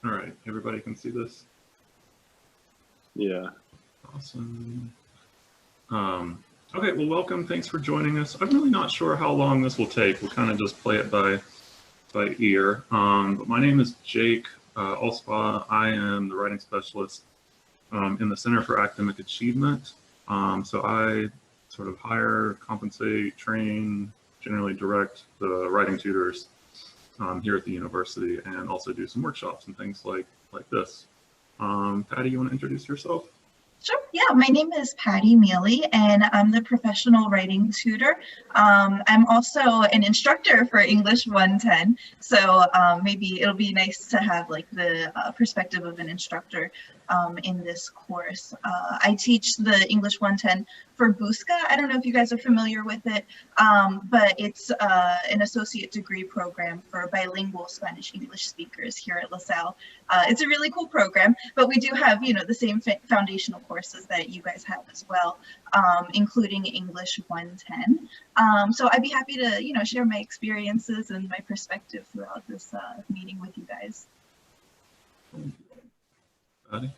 All right, everybody can see this? Yeah. Awesome. Okay, well, welcome. Thanks for joining us. I'm really not sure how long this will take. We'll kind of just play it by ear. But my name is Jake Olspa. I am the writing specialist in the Center for Academic Achievement. So I sort of hire, compensate, train, generally direct the writing tutors here at the university, and also do some workshops and things like this. Patty, you want to introduce yourself? Sure. Yeah, my name is Patty Mealy, and I'm the professional writing tutor. I'm also an instructor for English 110, so maybe it'll be nice to have like the perspective of an instructor in this course. I teach the English 110 for BUSCA. I don't know if you guys are familiar with it, but it's an associate degree program for bilingual Spanish-English speakers here at LaSalle. It's a really cool program, but we do have, you know, the same foundational courses that you guys have as well, including English 110. So I'd be happy to, you know, share my experiences and my perspective throughout this meeting with you guys. Patty?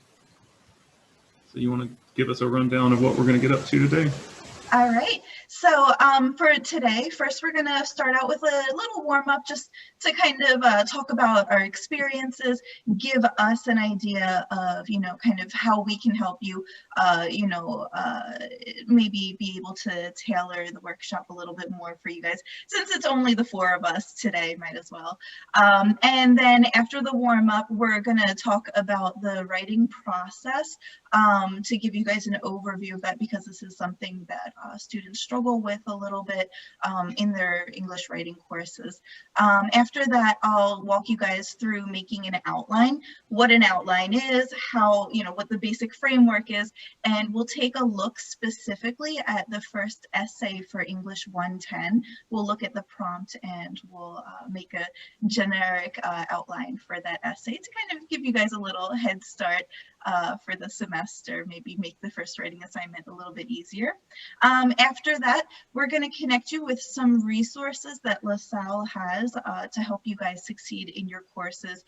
So you want to give us a rundown of what we're going to get up to today? All right, so for today, first we're gonna start out with a little warm up just to kind of talk about our experiences, give us an idea of, you know, kind of how we can help you, you know, maybe be able to tailor the workshop a little bit more for you guys. Since it's only the 4 of us today, might as well. And then after the warm up, we're gonna talk about the writing process to give you guys an overview of that, because this is something that students struggle with a little bit in their English writing courses. After that, I'll walk you guys through making an outline, what an outline is, how, you know, what the basic framework is, and we'll take a look specifically at the first essay for English 110. We'll look at the prompt and we'll make a generic outline for that essay to kind of give you guys a little head start for the semester, maybe make the first writing assignment a little bit easier. After that, we're going to connect you with some resources that LaSalle has to help you guys succeed in your courses,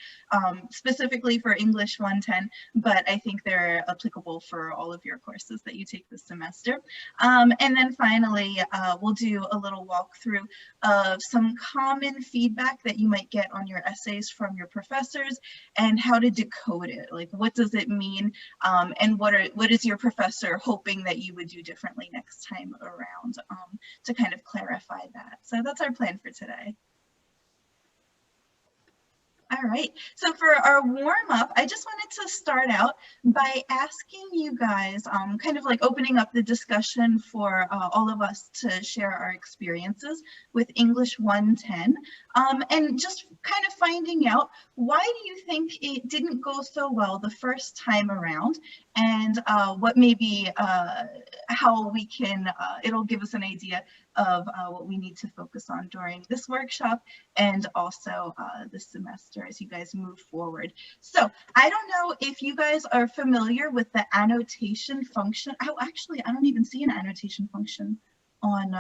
specifically for English 110, but I think they're applicable for all of your courses that you take this semester. And then finally, we'll do a little walkthrough of some common feedback that you might get on your essays from your professors and how to decode it. Like, what does it mean? And what is your professor hoping that you would do differently next time around, to kind of clarify that. So that's our plan for today. All right, so for our warm up, I just wanted to start out by asking you guys, kind of like opening up the discussion for all of us to share our experiences with English 110, and just kind of finding out, why do you think it didn't go so well the first time around, and what maybe how we can, it'll give us an idea of what we need to focus on during this workshop and also this semester as you guys move forward. So I don't know if you guys are familiar with the annotation function. Oh, actually, I don't even see an annotation function on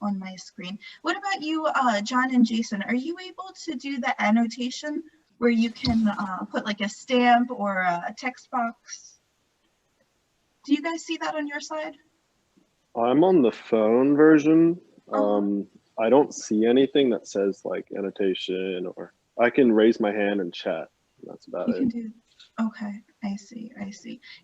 my screen. What about you, John and Jason? Are you able to do the annotation where you can put like a stamp or a text box? Do you guys see that on your side? I'm on the phone version. I don't see anything that says like annotation, or I can raise my hand and chat. That's about it. Okay, I see.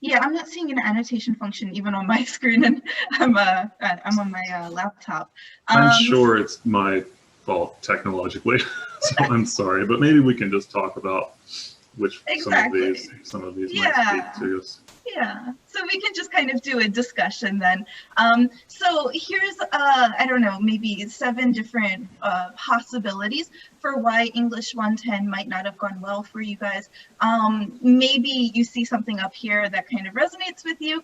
Yeah, I'm not seeing an annotation function even on my screen, and I'm on my laptop. I'm sure it's my fault technologically, so I'm sorry, but maybe we can just talk about which exactly. some of these might speak to us. Yeah, so we can just kind of do a discussion then. So here's, I don't know, maybe 7 different possibilities for why English 110 might not have gone well for you guys. Maybe you see something up here that kind of resonates with you.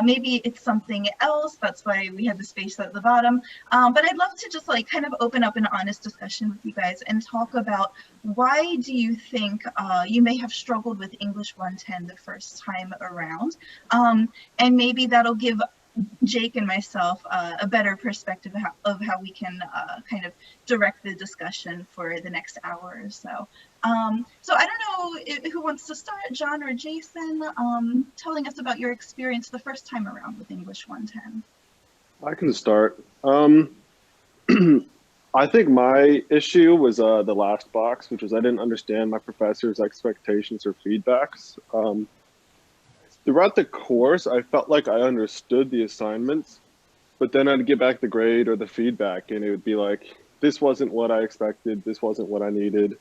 Maybe it's something else. That's why we have the space at the bottom. But I'd love to just like kind of open up an honest discussion with you guys and talk about, why do you think you may have struggled with English 110 the first time around? And maybe that'll give Jake and myself a better perspective of how we can kind of direct the discussion for the next hour or so. So I don't who wants to start, John or Jason, telling us about your experience the first time around with English 110? I can start. I think my issue was the last box, which was I didn't understand my professor's expectations or feedbacks. Throughout the course, I felt like I understood the assignments, but then I'd get back the grade or the feedback, and it would be like, this wasn't what I expected, this wasn't what I needed.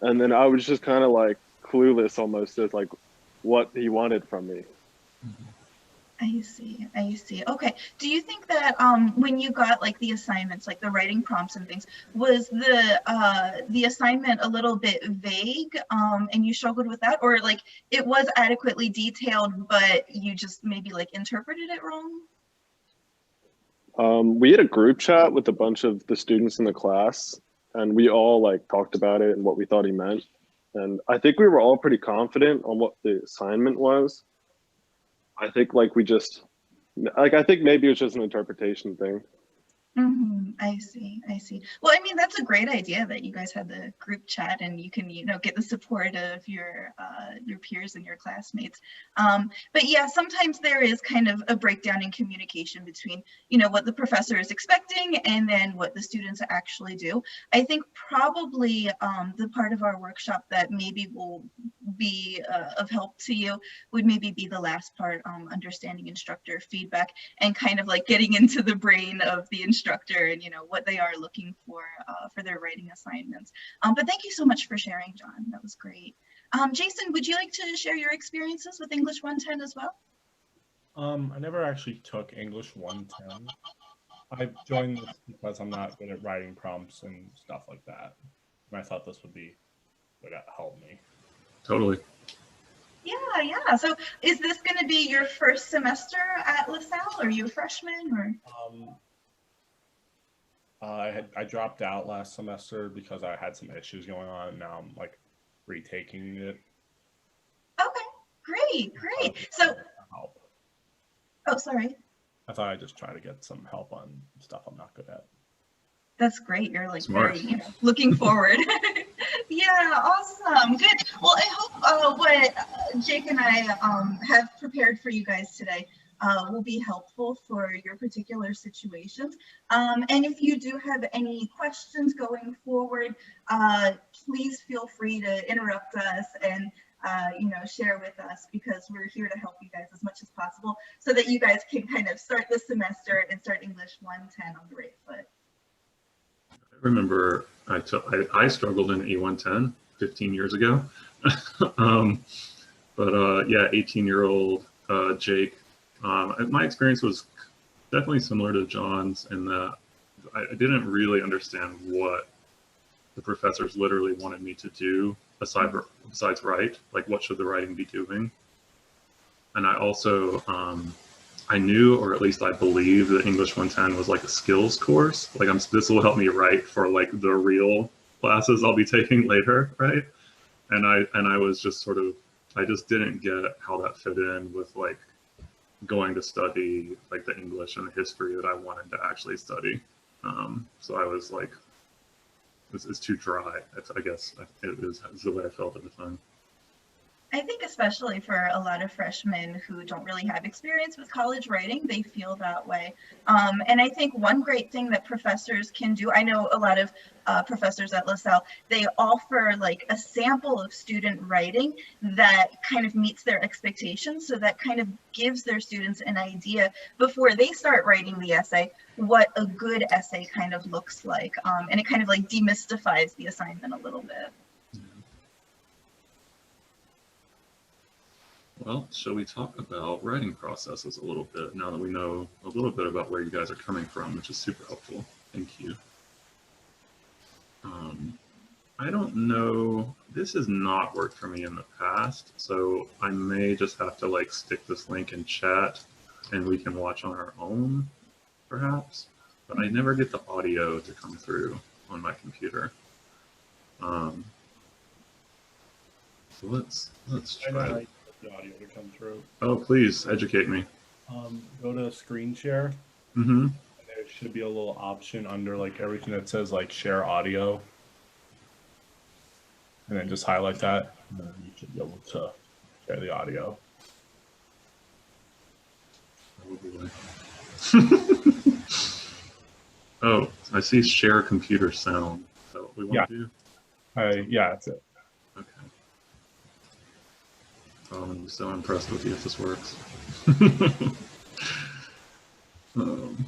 And then I was just kind of like clueless almost as like what he wanted from me. I see. I see. Okay. Do you think that when you got like the assignments, like the writing prompts and things, was the assignment a little bit vague and you struggled with that, or like it was adequately detailed, but you just maybe like interpreted it wrong? We had a group chat with a bunch of the students in the class, and we all like talked about it and what we thought he meant. And I think we were all pretty confident on what the assignment was. I think like I think maybe it was just an interpretation thing. I see. I see. Well, I mean, that's a great idea that you guys had the group chat and you can, get the support of your peers and your classmates. But yeah, sometimes there is kind of a breakdown in communication between, what the professor is expecting and then what the students actually do. I think probably the part of our workshop that maybe will be of help to you would maybe be the last part, understanding instructor feedback and kind of like getting into the brain of the instructor and what they are looking for their writing assignments. But thank you so much for sharing, John. That was great. Jason, would you like to share your experiences with English 110 as well? I never actually took English 110. I joined this because I'm not good at writing prompts and stuff like that. And I thought this would help me. Totally. Yeah. So is this going to be your first semester at LaSalle? Are you a freshman or? I dropped out last semester because I had some issues going on, and now I'm like retaking it. Okay, great. So, help. Oh, sorry. I thought I'd just try to get some help on stuff I'm not good at. That's great. You're like Smart. very, looking forward. Yeah, awesome. Good. Well, I hope what Jake and I have prepared for you guys today will be helpful for your particular situations. And if you do have any questions going forward, please feel free to interrupt us and share with us, because we're here to help you guys as much as possible so that you guys can kind of start the semester and start English 110 on the right foot. I remember I struggled in E110 15 years ago. But yeah, 18-year-old Jake. My experience was definitely similar to John's in that I didn't really understand what the professors literally wanted me to do besides write, like what should the writing be doing. And I also, I knew, or at least I believe, that English 110 was like a skills course. Like this will help me write for like the real classes I'll be taking later, right? And I was just I just didn't get how that fit in with like going to study like the English and the history that I wanted to actually study. So I was like, this is too dry. I guess it is the way I felt at the time. I think especially for a lot of freshmen who don't really have experience with college writing, they feel that way. And I think one great thing that professors can do, I know a lot of professors at LaSalle, they offer like a sample of student writing that kind of meets their expectations. So that kind of gives their students an idea before they start writing the essay, what a good essay kind of looks like. And it kind of like demystifies the assignment a little bit. Well, shall we talk about writing processes a little bit now that we know a little bit about where you guys are coming from, which is super helpful. Thank you. I don't know, this has not worked for me in the past, so I may just have to like stick this link in chat and we can watch on our own, perhaps. But I never get the audio to come through on my computer. So let's try. The audio to come through. Oh, please educate me. Go to screen share. Mm-hmm. And there should be a little option under like everything that says like share audio. and then just highlight that, and then you should be able to share the audio. Oh, boy. Oh, I see share computer sound. Is that what we want to do? Yeah, that's it. Okay. Oh, I'm gonna be so impressed with you if this works. um,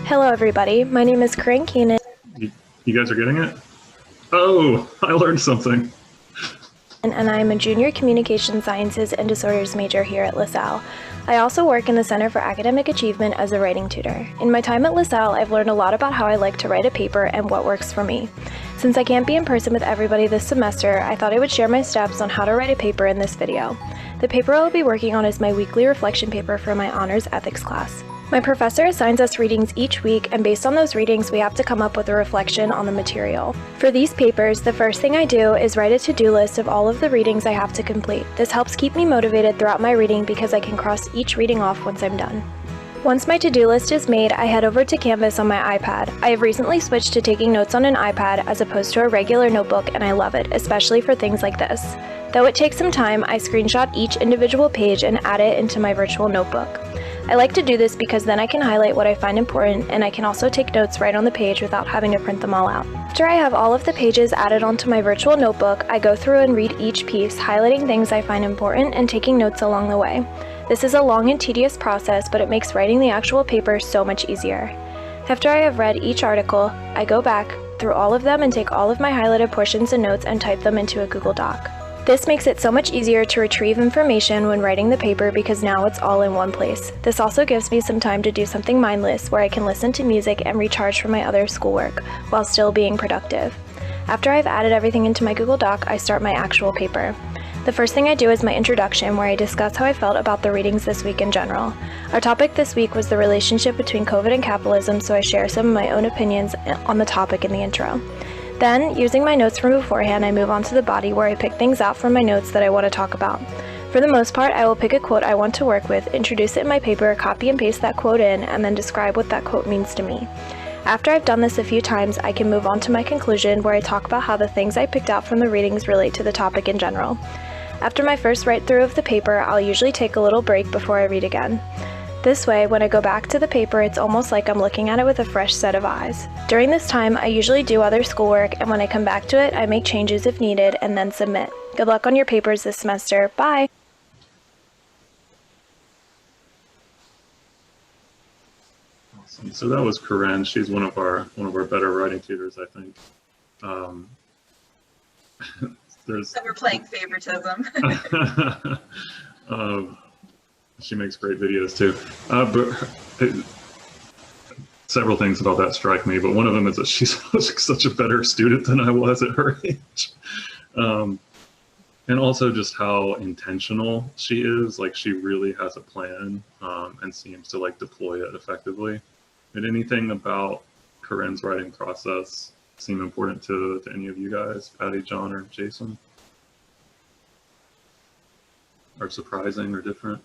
Hello everybody, my name is Corinne Keenan you guys are getting it? Oh, I learned something. and I am a junior communication sciences and disorders major here at LaSalle. I also work in the Center for Academic Achievement as a writing tutor. In my time at LaSalle, I've learned a lot about how I like to write a paper and what works for me. Since I can't be in person with everybody this semester, I thought I would share my steps on how to write a paper in this video. The paper I'll be working on is my weekly reflection paper for my honors ethics class. My professor assigns us readings each week, and based on those readings, we have to come up with a reflection on the material. For these papers, the first thing I do is write a to-do list of all of the readings I have to complete. This helps keep me motivated throughout my reading because I can cross each reading off once I'm done. Once my to-do list is made, I head over to Canvas on my iPad. I have recently switched to taking notes on an iPad as opposed to a regular notebook, and I love it, especially for things like this. Though it takes some time, I screenshot each individual page and add it into my virtual notebook. I like to do this because then I can highlight what I find important, and I can also take notes right on the page without having to print them all out. After I have all of the pages added onto my virtual notebook, I go through and read each piece, highlighting things I find important and taking notes along the way. This is a long and tedious process, but it makes writing the actual paper so much easier. After I have read each article, I go back through all of them and take all of my highlighted portions and notes and type them into a Google Doc. This makes it so much easier to retrieve information when writing the paper because now it's all in one place. This also gives me some time to do something mindless where I can listen to music and recharge from my other schoolwork while still being productive. After I've added everything into my Google Doc, I start my actual paper. The first thing I do is my introduction, where I discuss how I felt about the readings this week in general. Our topic this week was the relationship between COVID and capitalism, so I share some of my own opinions on the topic in the intro. Then, using my notes from beforehand, I move on to the body where I pick things out from my notes that I want to talk about. For the most part, I will pick a quote I want to work with, introduce it in my paper, copy and paste that quote in, and then describe what that quote means to me. After I've done this a few times, I can move on to my conclusion where I talk about how the things I picked out from the readings relate to the topic in general. After my first write-through of the paper, I'll usually take a little break before I read again. This way, when I go back to the paper, it's almost like I'm looking at it with a fresh set of eyes. During this time, I usually do other schoolwork, and when I come back to it, I make changes if needed and then submit. Good luck on your papers this semester. Bye! Awesome. So that was Corinne. She's one of our better writing tutors, I think. So we're playing favoritism. She makes great videos too. Several things about that strike me, but one of them is that she's such a better student than I was at her age. And also just how intentional she is. Like, she really has a plan and seems to like deploy it effectively. Did anything about Corinne's writing process seem important to any of you guys, Patty, John, or Jason? Or surprising or different?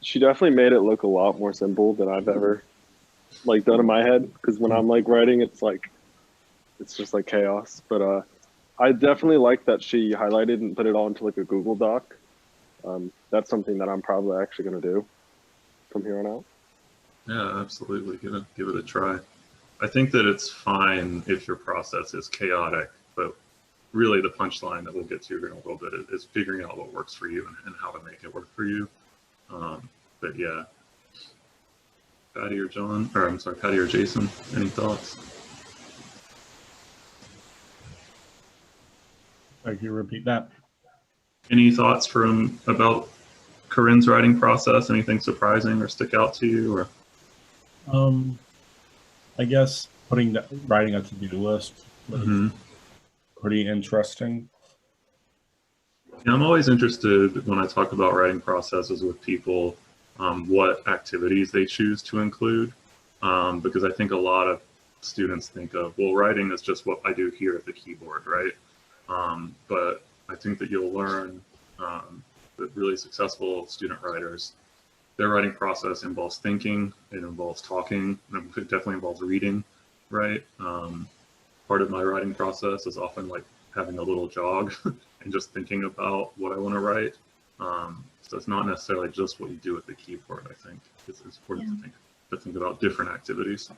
She definitely made it look a lot more simple than I've ever like done in my head. Because when I'm like writing, it's just like chaos. But I definitely like that she highlighted and put it all into like a Google Doc. That's something that I'm probably actually going to do from here on out. Yeah, absolutely. Give it a try. I think that it's fine if your process is chaotic, but really the punchline that we'll get to here in a little bit is figuring out what works for you and how to make it work for you. But yeah, Patty or John, or I'm sorry, Patty or Jason, any thoughts? Can you repeat that? Any thoughts about Corinne's writing process? Anything surprising or stick out to you? Or I guess writing a to-do list was pretty interesting. Yeah, I'm always interested when I talk about writing processes with people, what activities they choose to include, because I think a lot of students think of, well, writing is just what I do here at the keyboard, right? But I think that you'll learn that really successful student writers their writing process involves thinking, it involves talking, and it definitely involves reading, right? Part of my writing process is often like having a little jog and just thinking about what I want to write. So it's not necessarily just what you do with the keyboard. I think it's important to think about different activities.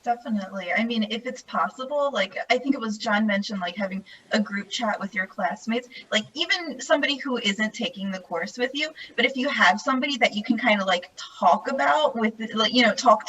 Definitely. I mean, if it's possible, like I think it was John mentioned, like having a group chat with your classmates, like even somebody who isn't taking the course with you, but if you have somebody that you can kind of like talk about with, like, you know, talk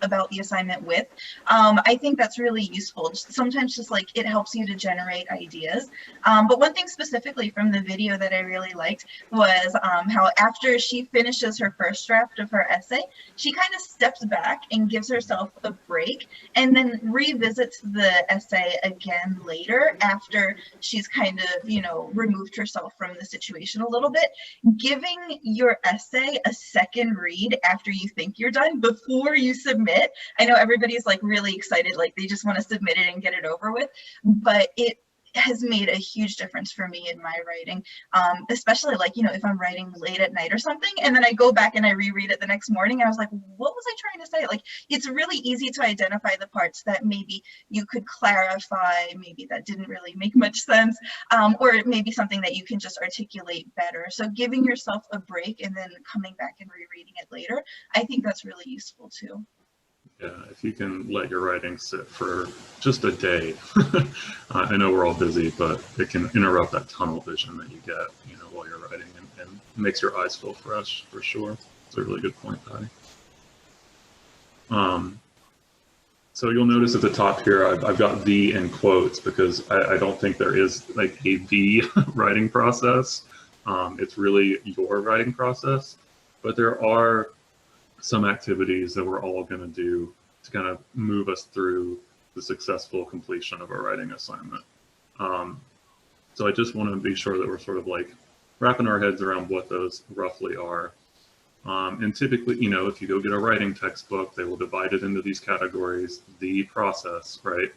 about the assignment with, I think that's really useful. Sometimes just like it helps you to generate ideas. But one thing specifically from the video that I really liked was how after she finishes her first draft of her essay, she kind of steps back and gives herself a break and then revisits the essay again later after she's kind of, you know, removed herself from the situation a little bit. Giving your essay a second read after you think you're done before you submit. I know everybody's like really excited, like they just want to submit it and get it over with, but it has made a huge difference for me in my writing, especially like, you know, if I'm writing late at night or something and then I go back and I reread it the next morning and I was like, what was I trying to say? Like, it's really easy to identify the parts that maybe you could clarify, maybe that didn't really make much sense, or it may be something that you can just articulate better. So giving yourself a break and then coming back and rereading it later, I think that's really useful too. Yeah, if you can let your writing sit for just a day, I know we're all busy, but it can interrupt that tunnel vision that you get, you know, while you're writing, and makes your eyes feel fresh for sure. It's a really good point, Patty. So you'll notice at the top here, I've got the in quotes because I don't think there is like a the writing process. It's really your writing process, but there are some activities that we're all going to do to kind of move us through the successful completion of our writing assignment. So I just want to be sure that we're sort of like wrapping our heads around what those roughly are. And typically, you know, if you go get a writing textbook, they will divide it into these categories. The process, right,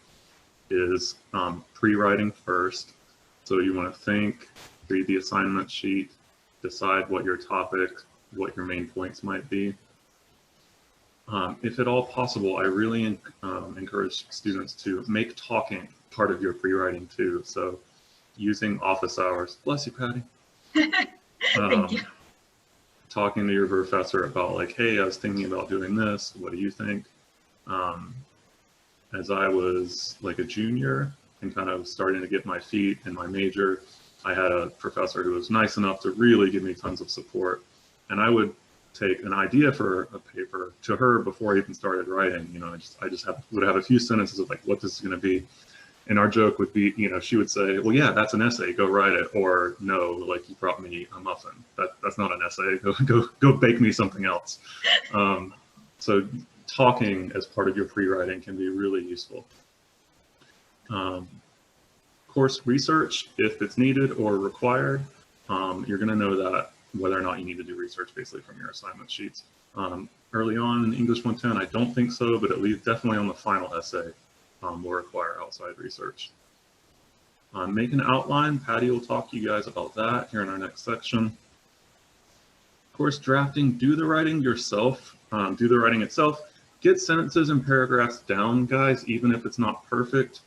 is pre-writing first. So you want to think, read the assignment sheet, decide what your topic, what your main points might be. If at all possible, I really encourage students to make talking part of your pre-writing too. So using office hours, bless you, Patty. Thank you. Talking to your professor about like, hey, I was thinking about doing this. What do you think? As I was like a junior and kind of starting to get my feet in my major, I had a professor who was nice enough to really give me tons of support. And I would take an idea for a paper to her before I even started writing. You know, I just would have a few sentences of like what this is going to be. And our joke would be, you know, she would say, well, yeah, that's an essay, go write it. Or no, like you brought me a muffin. That's not an essay, go bake me something else. So talking as part of your pre-writing can be really useful. Course research, if it's needed or required, you're going to know that whether or not you need to do research basically from your assignment sheets. Early on in English 110, I don't think so, but at least definitely on the final essay will require outside research. Make an outline. Patty will talk to you guys about that here in our next section. Course drafting, do the writing yourself, do the writing itself. Get sentences and paragraphs down, guys, even if it's not perfect.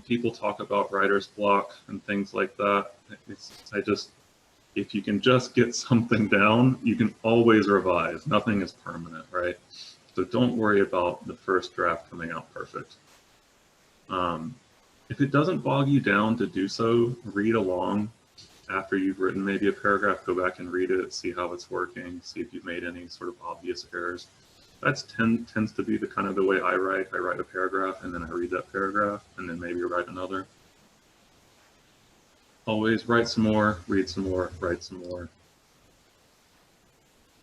People talk about writer's block and things like that. If you can just get something down, you can always revise. Nothing is permanent, right? So don't worry about the first draft coming out perfect. If it doesn't bog you down to do so, read along. After you've written maybe a paragraph, go back and read it, see how it's working, see if you've made any sort of obvious errors. That tends to be the kind of the way I write. I write a paragraph and then I read that paragraph and then maybe write another. Always write some more, read some more, write some more.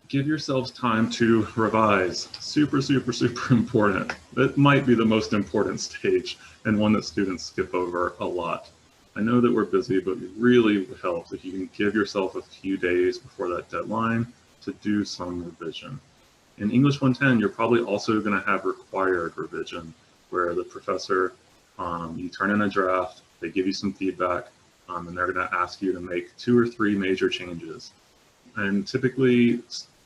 Give yourselves time to revise. Super, super, super important. It might be the most important stage and one that students skip over a lot. I know that we're busy, but it really helps if you can give yourself a few days before that deadline to do some revision. In English 110, you're probably also going to have required revision, where the professor, you turn in a draft, they give you some feedback, and they're going to ask you to make 2 or 3 major changes. And typically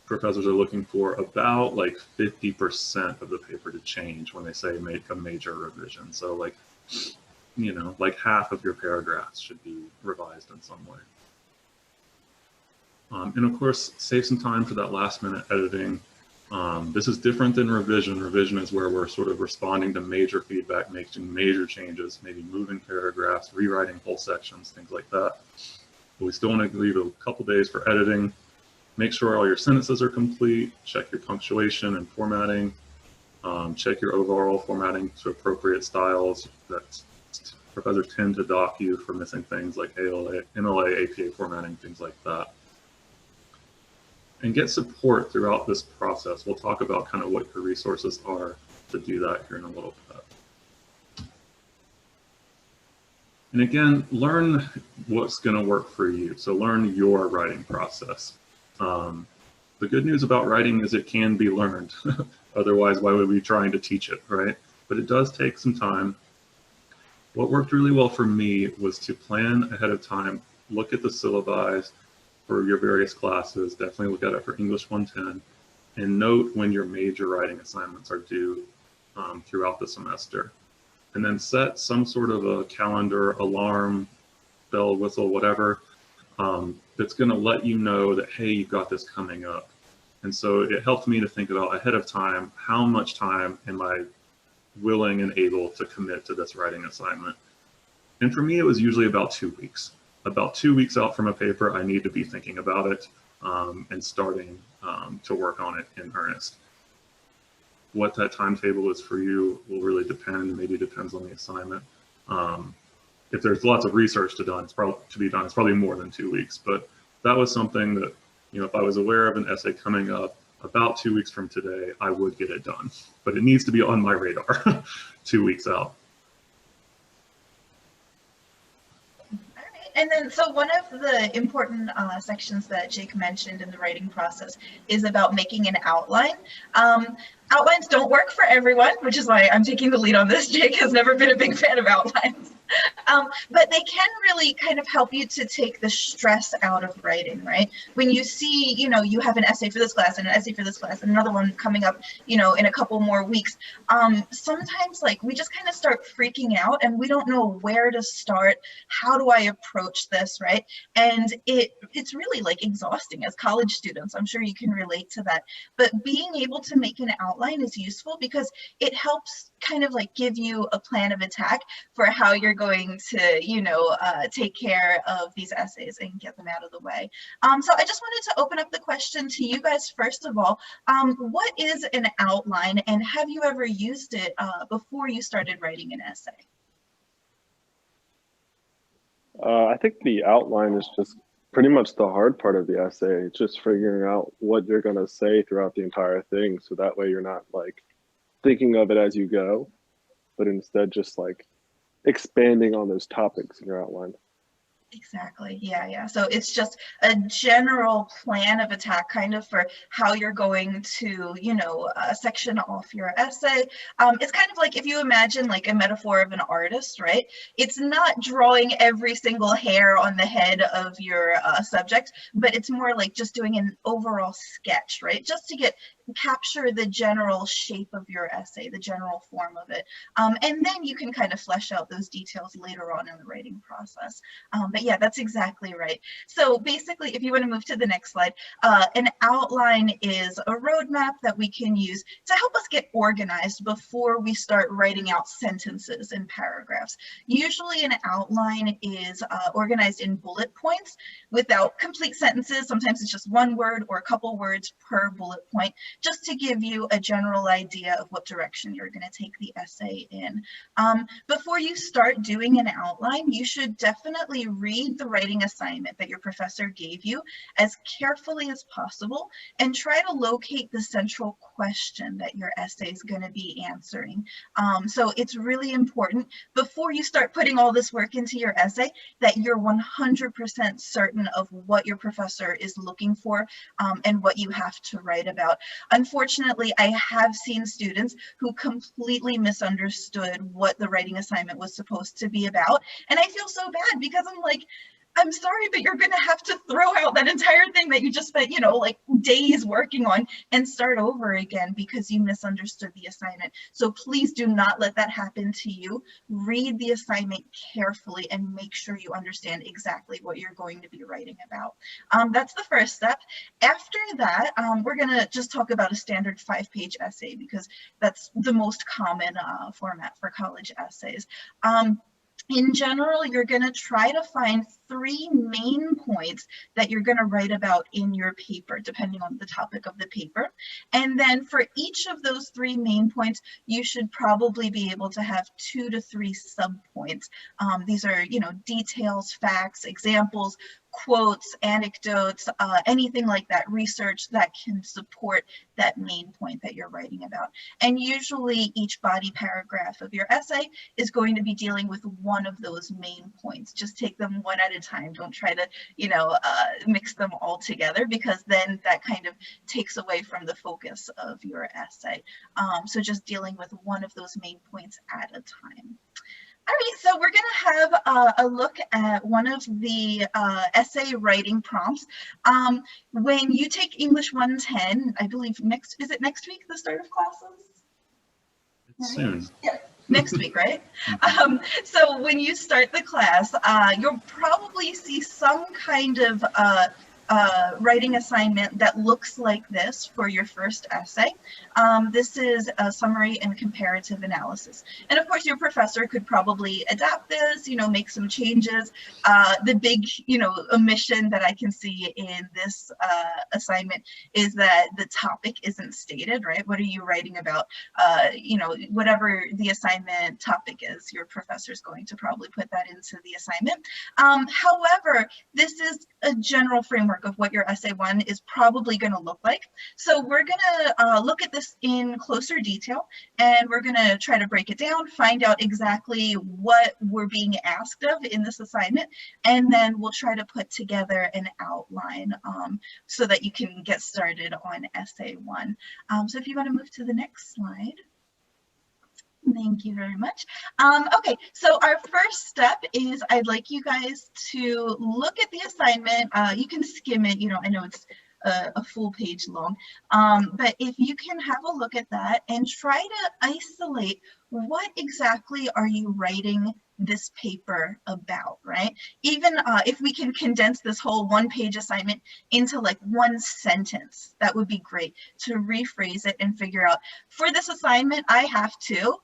professors are looking for about like 50% of the paper to change when they say make a major revision. So like, you know, like half of your paragraphs should be revised in some way. And of course, save some time for that last minute editing. This is different than revision. Revision is where we're sort of responding to major feedback, making major changes, maybe moving paragraphs, rewriting whole sections, things like that. But we still want to leave a couple days for editing. Make sure all your sentences are complete, check your punctuation and formatting, check your overall formatting to appropriate styles. That professors tend to dock you for missing things like ALA, MLA, APA formatting, things like that. And get support throughout this process. We'll talk about kind of what your resources are to do that here in a little bit. And again, learn what's going to work for you. So learn your writing process. The good news about writing is it can be learned. Otherwise, why would we be trying to teach it, right? But it does take some time. What worked really well for me was to plan ahead of time, look at the syllabi for your various classes, definitely look at it for English 110, and note when your major writing assignments are due throughout the semester. And then set some sort of a calendar, alarm, bell, whistle, whatever, that's going to let you know that, hey, you've got this coming up. And so it helped me to think about ahead of time, how much time am I willing and able to commit to this writing assignment? And for me, it was usually about 2 weeks. About 2 weeks out from a paper, I need to be thinking about it and starting to work on it in earnest. What that timetable is for you will really depend, maybe depends on the assignment. If there's lots of research to be done, it's probably more than 2 weeks. But that was something that, you know, if I was aware of an essay coming up about 2 weeks from today, I would get it done. But it needs to be on my radar 2 weeks out. And then, so one of the important sections that Jake mentioned in the writing process is about making an outline. Outlines don't work for everyone, which is why I'm taking the lead on this. Jake has never been a big fan of outlines. But they can really kind of help you to take the stress out of writing, right? When you see, you know, you have an essay for this class and an essay for this class and another one coming up, you know, in a couple more weeks. Sometimes like we just kind of start freaking out and we don't know where to start. How do I approach this, right? And it's really like exhausting as college students. I'm sure you can relate to that. But being able to make an outline is useful because it helps kind of like give you a plan of attack for how you're going to, you know, take care of these essays and get them out of the way. So I just wanted to open up the question to you guys first of all. What is an outline and have you ever used it before you started writing an essay? I think the outline is just pretty much the hard part of the essay. It's just figuring out what you're going to say throughout the entire thing. So that way you're not like thinking of it as you go, but instead just like expanding on those topics in your outline. Exactly. Yeah. So it's just a general plan of attack kind of for how you're going to, you know, section off your essay. It's kind of like if you imagine like a metaphor of an artist, right? It's not drawing every single hair on the head of your subject, but it's more like just doing an overall sketch, right? Just to capture the general shape of your essay, the general form of it. And then you can kind of flesh out those details later on in the writing process. But yeah, that's exactly right. So basically, if you want to move to the next slide, an outline is a roadmap that we can use to help us get organized before we start writing out sentences and paragraphs. Usually an outline is organized in bullet points without complete sentences. Sometimes it's just one word or a couple words per bullet point, just to give you a general idea of what direction you're going to take the essay in. Before you start doing an outline, you should definitely read the writing assignment that your professor gave you as carefully as possible and try to locate the central question that your essay is going to be answering. So it's really important before you start putting all this work into your essay that you're 100% certain of what your professor is looking for and what you have to write about. Unfortunately, I have seen students who completely misunderstood what the writing assignment was supposed to be about. And I feel so bad because I'm like, I'm sorry, but you're going to have to throw out that entire thing that you just spent, you know, like days working on and start over again because you misunderstood the assignment. So please do not let that happen to you. Read the assignment carefully and make sure you understand exactly what you're going to be writing about. That's the first step. After that, we're going to just talk about a standard 5-page essay because that's the most common format for college essays. In general, you're going to try to find 3 main points that you're going to write about in your paper, depending on the topic of the paper. And then for each of those 3 main points, you should probably be able to have 2 to 3 subpoints. These are, you know, details, facts, examples, quotes, anecdotes, anything like that, research that can support that main point that you're writing about. And usually each body paragraph of your essay is going to be dealing with one of those main points. Just take them one at a time. Don't try to, you know, mix them all together because then that kind of takes away from the focus of your essay. So just dealing with one of those main points at a time. All right, so we're going to have a look at one of the essay writing prompts. When you take English 110, I believe is it next week, the start of classes? Soon. Yeah, next week, right? So when you start the class, you'll probably see some kind of writing assignment that looks like this for your first essay. This is a summary and comparative analysis. And of course, your professor could probably adapt this, you know, make some changes. The big, you know, omission that I can see in this assignment is that the topic isn't stated, right? What are you writing about? You know, whatever the assignment topic is, your professor is going to probably put that into the assignment. However, this is a general framework of what your essay 1 is probably going to look like. So we're going to look at this in closer detail, and we're going to try to break it down, find out exactly what we're being asked of in this assignment, and then we'll try to put together an outline so that you can get started on essay 1. So if you want to move to the next slide. Thank you very much. Okay, so our first step is I'd like you guys to look at the assignment. You can skim it, you know, I know it's a full page long, but if you can have a look at that and try to isolate what exactly are you writing this paper about, right? Even if we can condense this whole 1-page assignment into like 1 sentence, that would be great to rephrase it and figure out, for this assignment, I have to ...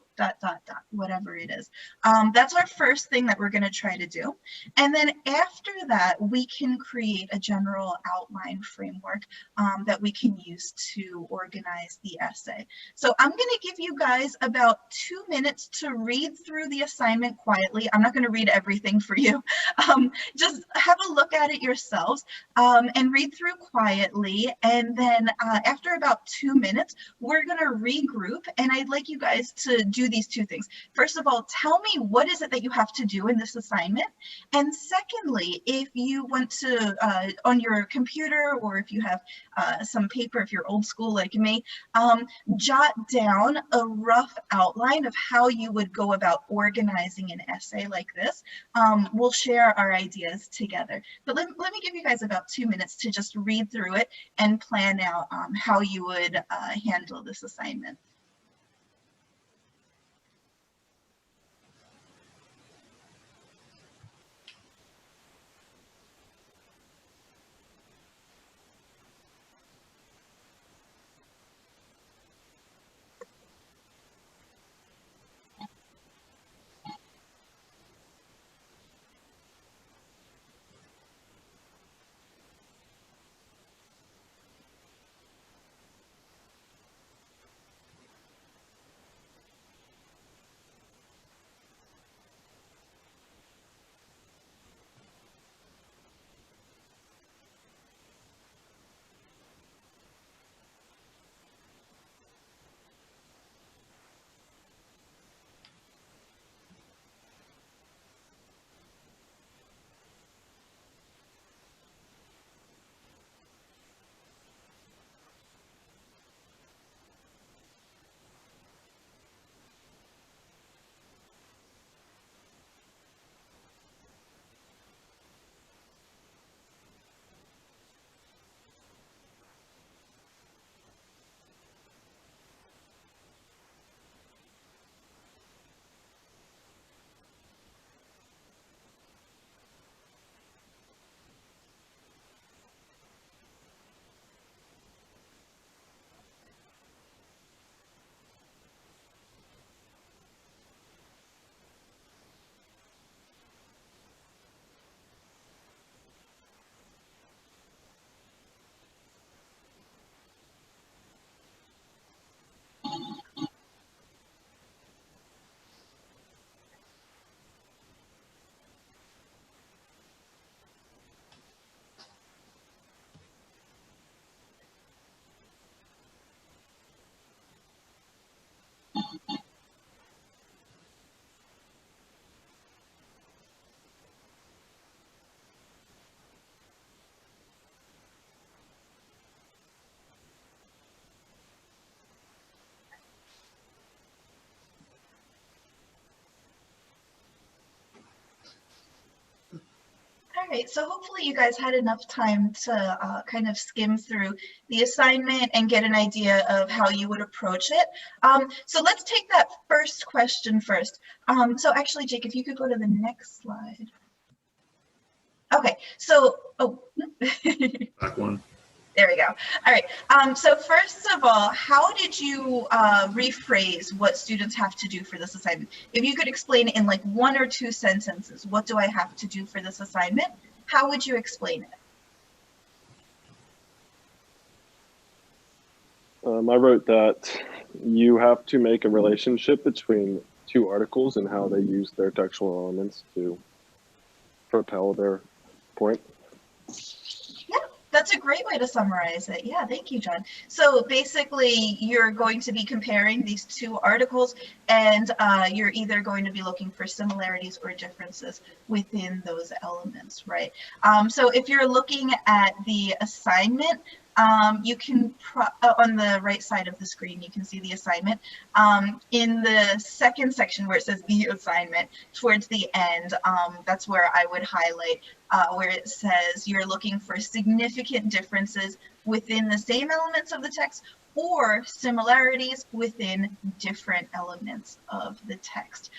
whatever it is. That's our first thing that we're going to try to do. And then after that, we can create a general outline framework that we can use to organize the essay. So I'm going to give you guys about 2 minutes to read through the assignment quietly. I'm not going to read everything for you. Just have a look at it yourselves and read through quietly. And then after about 2 minutes, we're going to regroup. And I'd like you guys to do these 2 things. First of all, tell me what is it that you have to do in this assignment. And secondly, if you want to, on your computer, or if you have some paper, if you're old school like me, jot down a rough outline of how you would go about organizing an essay like this. We'll share our ideas together. But let me give you guys about 2 minutes to just read through it and plan out how you would handle this assignment. All right, so hopefully you guys had enough time to kind of skim through the assignment and get an idea of how you would approach it. So let's take that first question first. So actually, Jake, if you could go to the next slide. Okay, so, Back one. there we go. All right, so first of all, how did you rephrase what students have to do for this assignment? If you could explain it in like 1 or 2 sentences, what do I have to do for this assignment? How would you explain it? I wrote that you have to make a relationship between 2 articles and how they use their textual elements to propel their point. Yeah, that's a great way to summarize it. Yeah, thank you, John. So basically, you're going to be comparing these 2 articles, and you're either going to be looking for similarities or differences within those elements, right? So if you're looking at the assignment, you can, on the right side of the screen, you can see the assignment. In the second section where it says the assignment, towards the end, that's where I would highlight where it says you're looking for significant differences within the same elements of the text or similarities within different elements of the text.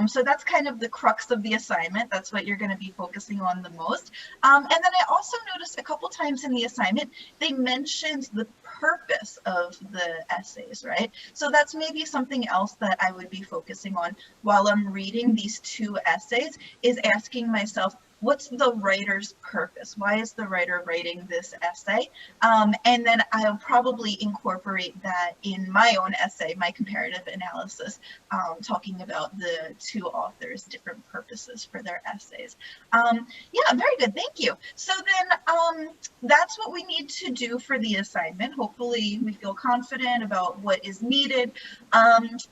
So that's kind of the crux of the assignment. That's what you're going to be focusing on the most. And then I also noticed a couple times in the assignment, they mentioned the purpose of the essays, right? So that's maybe something else that I would be focusing on while I'm reading these 2 essays, is asking myself, what's the writer's purpose? Why is the writer writing this essay? And then I'll probably incorporate that in my own essay, my comparative analysis, talking about the 2 authors' different purposes for their essays. Yeah, very good, thank you. So then that's what we need to do for the assignment. Hopefully we feel confident about what is needed.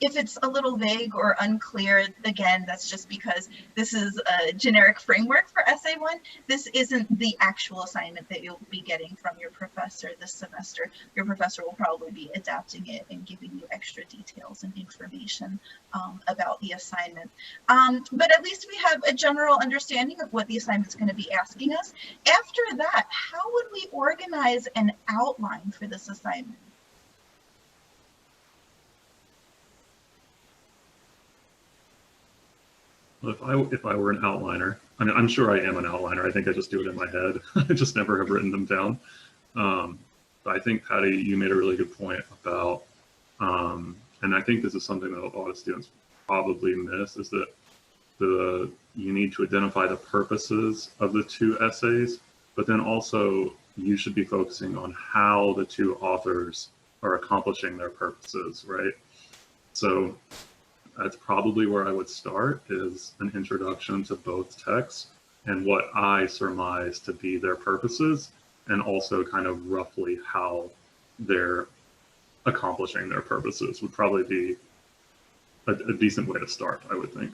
If it's a little vague or unclear, again, that's just because this is a generic framework for essay 1. This isn't the actual assignment that you'll be getting from your professor this semester. Your professor will probably be adapting it and giving you extra details and information about the assignment. But at least we have a general understanding of what the assignment's going to be asking us. After that, how would we organize an outline for this assignment? Well, if I were an outliner, I mean, I'm sure I am an outliner. I think I just do it in my head. I just never have written them down. But I think, Patty, you made a really good point about, and I think this is something that a lot of students probably miss, is that you need to identify the purposes of the 2 essays, but then also you should be focusing on how the 2 authors are accomplishing their purposes, right? So that's probably where I would start, is an introduction to both texts and what I surmise to be their purposes, and also kind of roughly how they're accomplishing their purposes would probably be a decent way to start, I would think.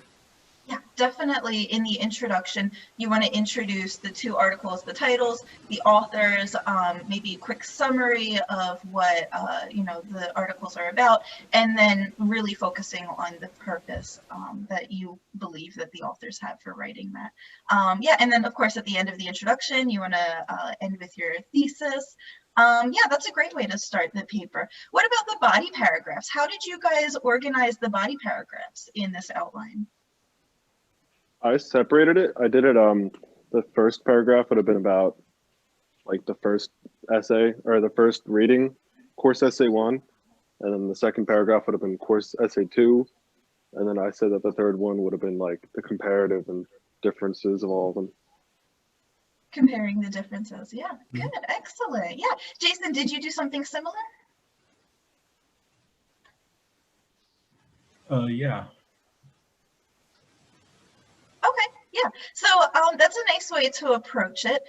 Yeah, definitely in the introduction, you want to introduce the 2 articles, the titles, the authors, maybe a quick summary of what the articles are about, and then really focusing on the purpose that you believe that the authors have for writing that. Yeah, and then of course at the end of the introduction, you want to end with your thesis. Yeah, that's a great way to start the paper. What about the body paragraphs? How did you guys organize the body paragraphs in this outline? I separated it. I did it, the first paragraph would have been about like the first essay or the first reading, course essay 1. And then the second paragraph would have been course essay 2. And then I said that the third one would have been like the comparative and differences of all of them. Comparing the differences. Yeah, good, excellent. Yeah, Jason, did you do something similar? Yeah. Okay, yeah, so that's a nice way to approach it.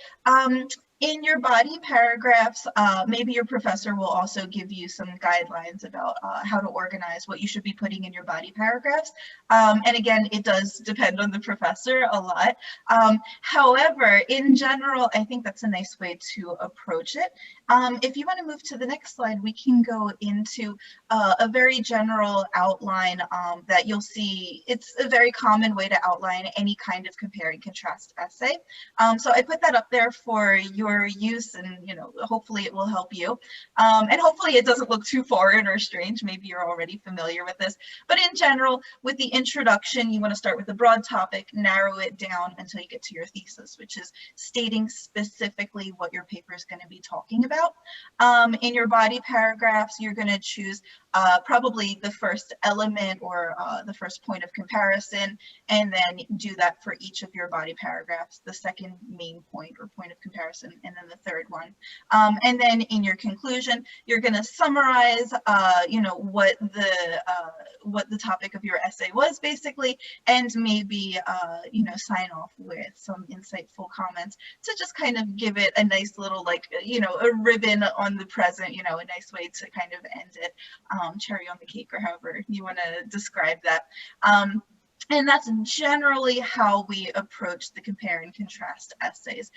In your body paragraphs, maybe your professor will also give you some guidelines about how to organize what you should be putting in your body paragraphs. And again, it does depend on the professor a lot. However, in general, I think that's a nice way to approach it. If you want to move to the next slide, we can go into a very general outline that you'll see. It's a very common way to outline any kind of compare and contrast essay. So I put that up there for your use, and hopefully it will help you. And hopefully it doesn't look too foreign or strange. Maybe you're already familiar with this. But in general, with the introduction, you want to start with a broad topic, narrow it down until you get to your thesis, which is stating specifically what your paper is going to be talking about. In your body paragraphs, you're going to choose probably the first element or the first point of comparison, and then do that for each of your body paragraphs, the second main point or point of comparison, and then the third one. And then in your conclusion, you're going to summarize, what the topic of your essay was basically, and maybe, sign off with some insightful comments to just kind of give it a nice little, a ribbon on the present, a nice way to kind of end it, cherry on the cake, or however you want to describe that. And that's generally how we approach the compare and contrast essays.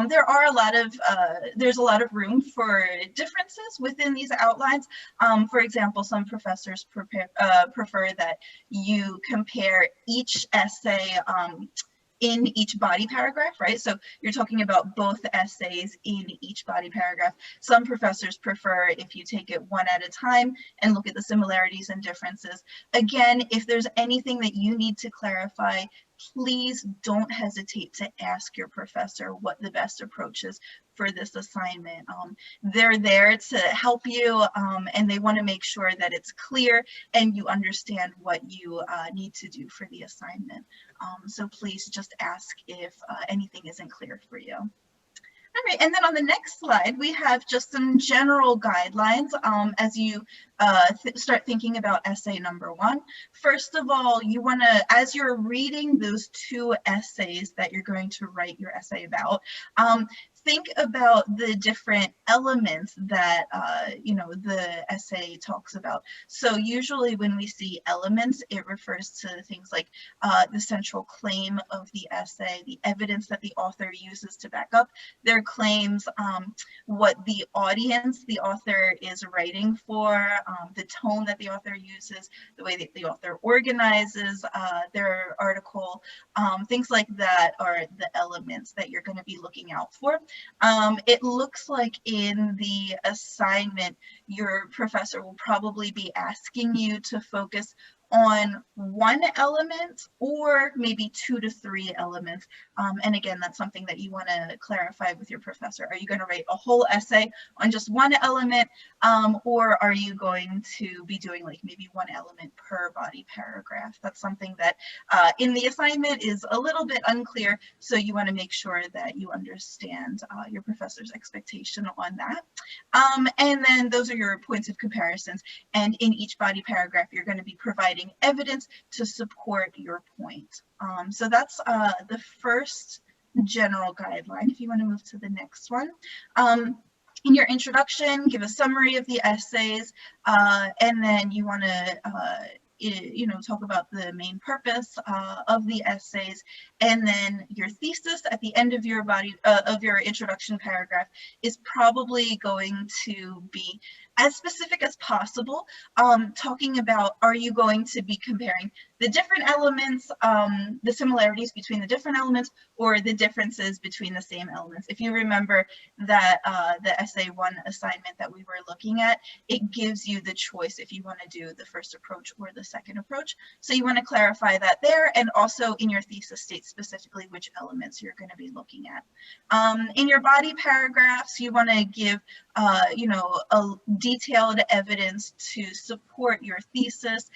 There's a lot of room for differences within these outlines. For example, some professors prefer that you compare each essay in each body paragraph, right? So you're talking about both essays in each body paragraph. Some professors prefer if you take it one at a time and look at the similarities and differences. Again, if there's anything that you need to clarify, please don't hesitate to ask your professor what the best approach is for this assignment. They're there to help you, and they want to make sure that it's clear and you understand what you need to do for the assignment. So please just ask if anything isn't clear for you. All right, and then on the next slide, we have just some general guidelines as you start thinking about essay number one. First of all, you want to, as you're reading those two essays that you're going to write your essay about, think about the different elements that the essay talks about. So usually when we see elements, it refers to things like the central claim of the essay, the evidence that the author uses to back up their claims, what the audience the author is writing for, the tone that the author uses, the way that the author organizes their article, things like that are the elements that you're going to be looking out for. It looks like in the assignment, your professor will probably be asking you to focus on one element or maybe 2 to 3 elements. And again, that's something that you want to clarify with your professor. Are you going to write a whole essay on just one element, or are you going to be doing like maybe one element per body paragraph? That's something that in the assignment is a little bit unclear, so you want to make sure that you understand your professor's expectation on that. And then those are your points of comparisons, and in each body paragraph, you're going to be providing evidence to support your point. So that's the first general guideline. If you want to move to the next one. In your introduction, give a summary of the essays, and then you want to talk about the main purpose of the essays, and then your thesis at the end of your introduction paragraph is probably going to be as specific as possible, talking about, are you going to be comparing the different elements, the similarities between the different elements, or the differences between the same elements? If you remember that the essay one assignment that we were looking at, it gives you the choice if you want to do the first approach or the second approach. So you want to clarify that there, and also in your thesis state specifically which elements you're going to be looking at. In your body paragraphs, you want to give a detailed evidence to support your thesis.